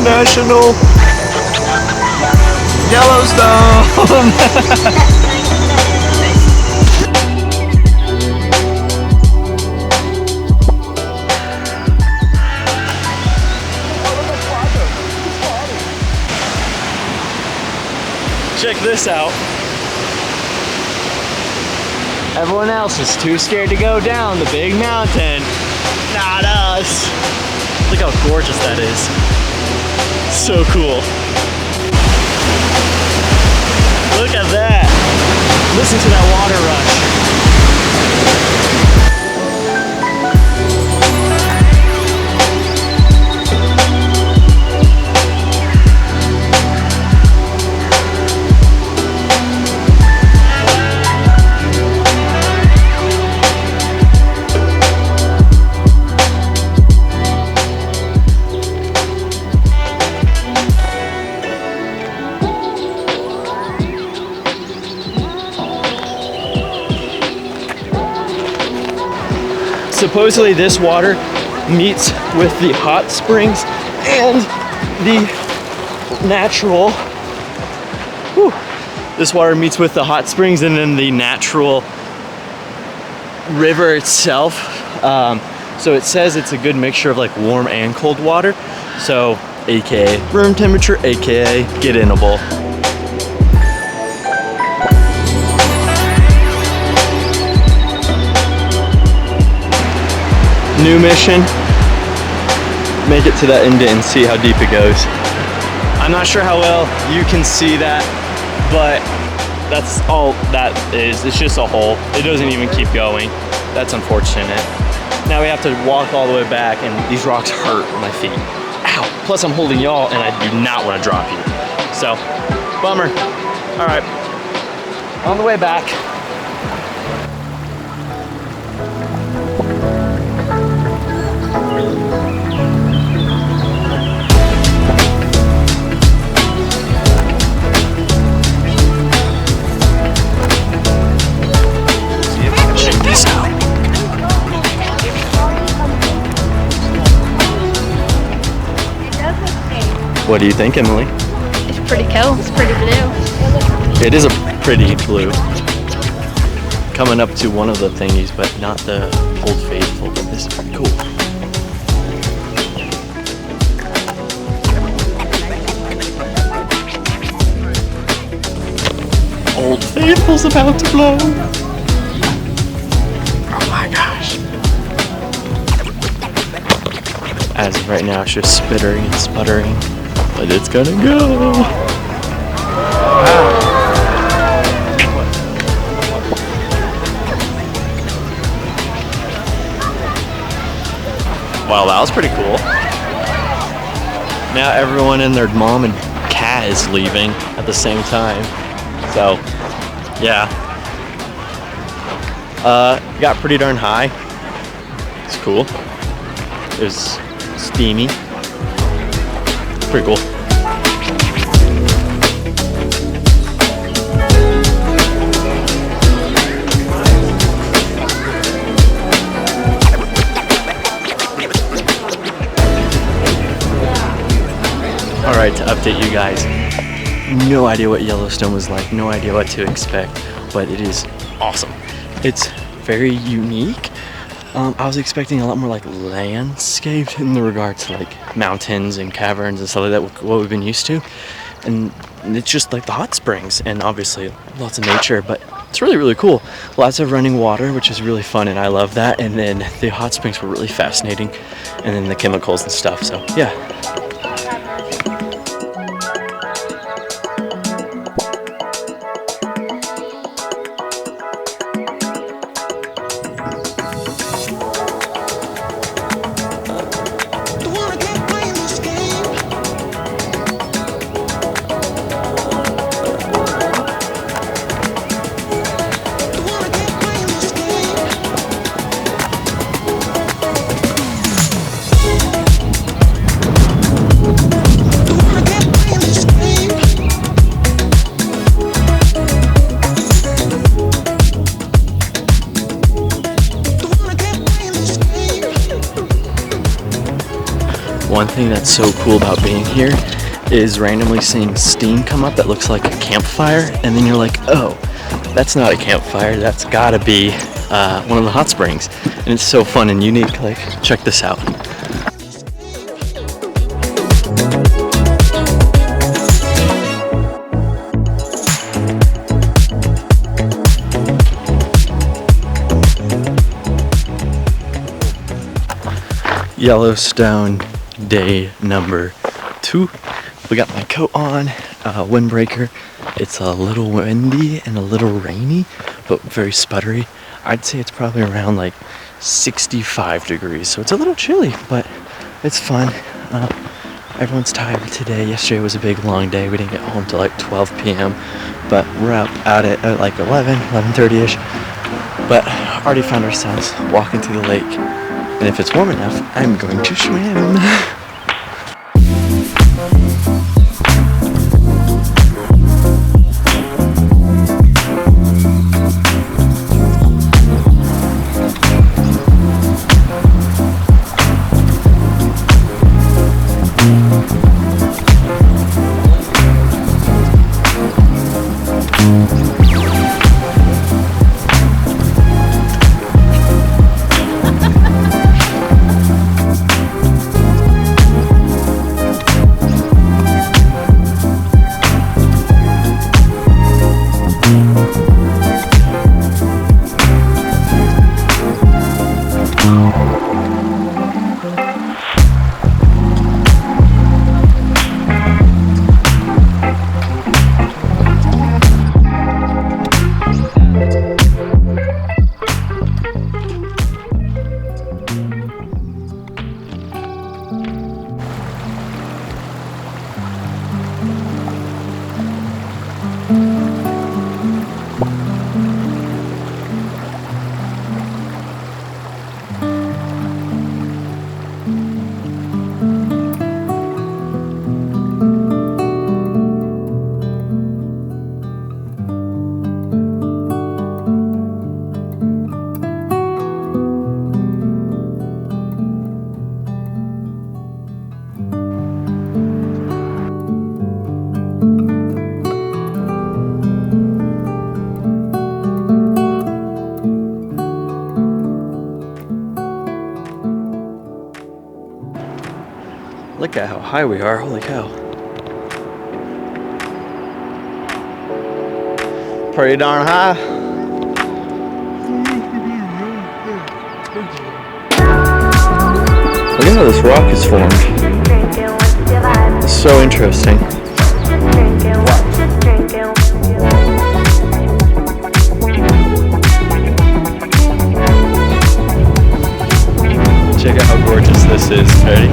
National Yellowstone. Check this out. Everyone else is too scared to go down the big mountain. Not us. Look how gorgeous that is. So cool. Look at that. Listen to that water rush. Supposedly this water meets with the hot springs and the natural, this water meets with the hot springs and then the natural river itself. So it says it's a good mixture of like warm and cold water. So AKA room temperature, AKA get inable. New mission, make it to that indent and see how deep it goes. I'm not sure how well you can see that, but that's all that is. It's just a hole. It doesn't even keep going. That's unfortunate. Now we have to walk all the way back and these rocks hurt my feet. Ow, plus I'm holding y'all and I do not want to drop you. So, bummer. All right, on the way back. What do you think, Emily? It's pretty cool. It's pretty blue. It is a pretty blue. Coming up to one of the thingies, but not the Old Faithful, but this is pretty cool. Old Faithful's about to blow. Oh my gosh. As of right now, it's just spittering and sputtering. But it's gonna go. Wow. Wow, that was pretty cool. Now everyone and their mom and cat is leaving at the same time. So, yeah. Got pretty darn high. It's cool. It was steamy. Pretty cool. Alright, to update you guys, no idea what Yellowstone was like, no idea what to expect, but it is awesome. It's very unique. I was expecting a lot more like landscape in the regard to like mountains and caverns and stuff like that, what we've been used to. And it's just like the hot springs and obviously lots of nature, but it's really, really cool. Lots of running water, which is really fun and I love that. And then the hot springs were really fascinating and then the chemicals and stuff. So yeah. thing that's so cool about being here is randomly seeing steam come up that looks like a campfire, and then you're like, oh, that's not a campfire, that's gotta be one of the hot springs. And it's so fun and unique. Like, check this out. Yellowstone day number 2. We got my coat on, windbreaker. It's a little windy and a little rainy, but very sputtery. I'd say it's probably around like 65 degrees, so it's a little chilly, but it's fun. Everyone's tired today. Yesterday was a big long day. We didn't get home till like 12 p.m., but we're out at like 11:30ish. But already found ourselves walking to the lake, and if it's warm enough, I'm going to swim. Look at how high we are, holy cow. Pretty darn high. Look at how this rock is formed. It's so interesting. Check out how gorgeous this is. Ready?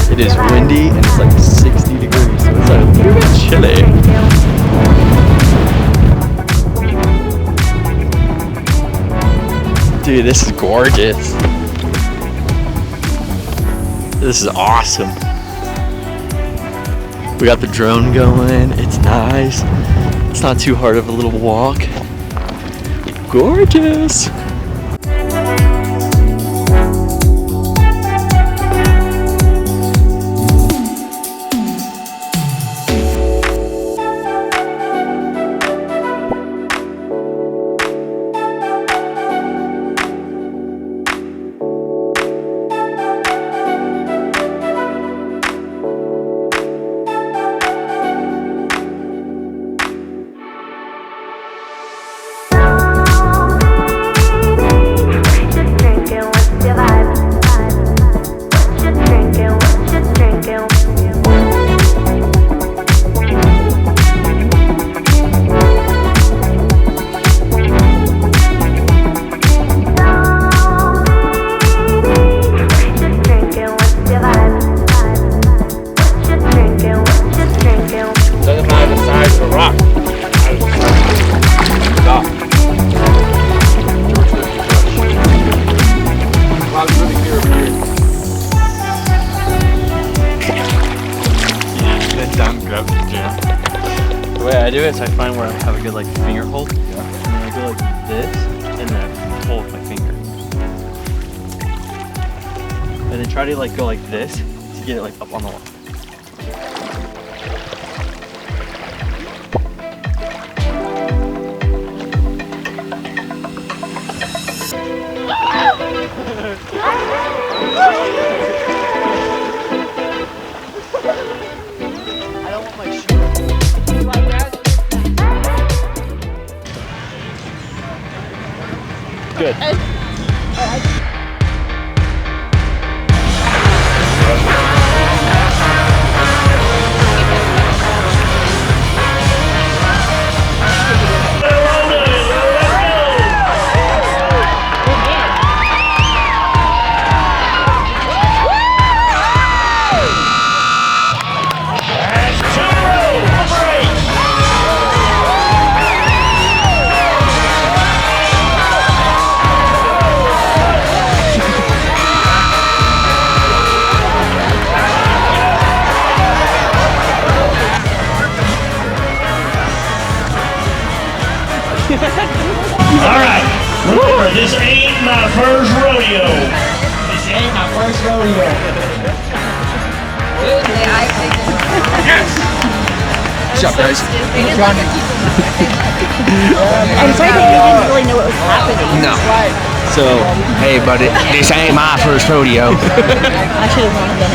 It is windy and it's like 60 degrees, so it's like a little bit chilly. Dude, this is gorgeous. This is awesome. We got the drone going, it's nice. It's not too hard of a little walk. Gorgeous. The way I do it is I find where I have a good like finger hold, and then I go like this, and then I hold my finger. and then try to like go like this to get it like up on the wall. I don't want my shoe. Good. Alright, remember, this ain't my first rodeo. This ain't my first rodeo. Yes! Good job, guys. I'm sorry that you didn't really know what was happening. No. So, hey, buddy, this ain't my first rodeo. I should have wanted it.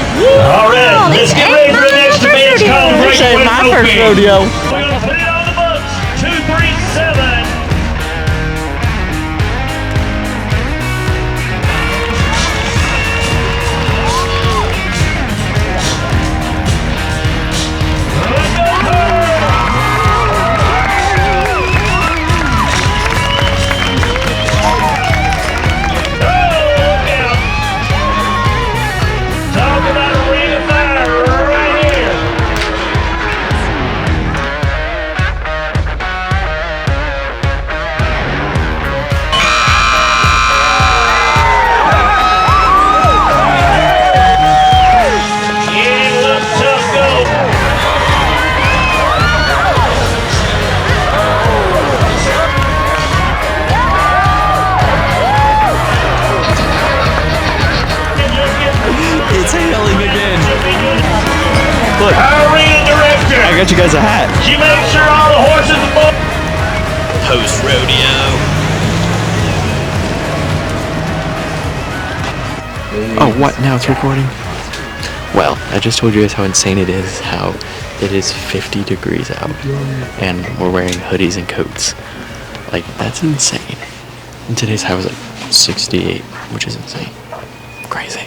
Alright, let's get ready for the next debate. It's called the Great This ain't my first rodeo. We're gonna put it on the books. 2, 3, 7. It's hailing again. Look, Arena director. I got you guys a hat. She makes sure all the horses and boys. Post rodeo. Oh, what? Now it's recording? Well, I just told you guys how insane it is, how it is 50 degrees out, and we're wearing hoodies and coats. Like, that's insane. And today's high was like 68, which is insane. Crazy.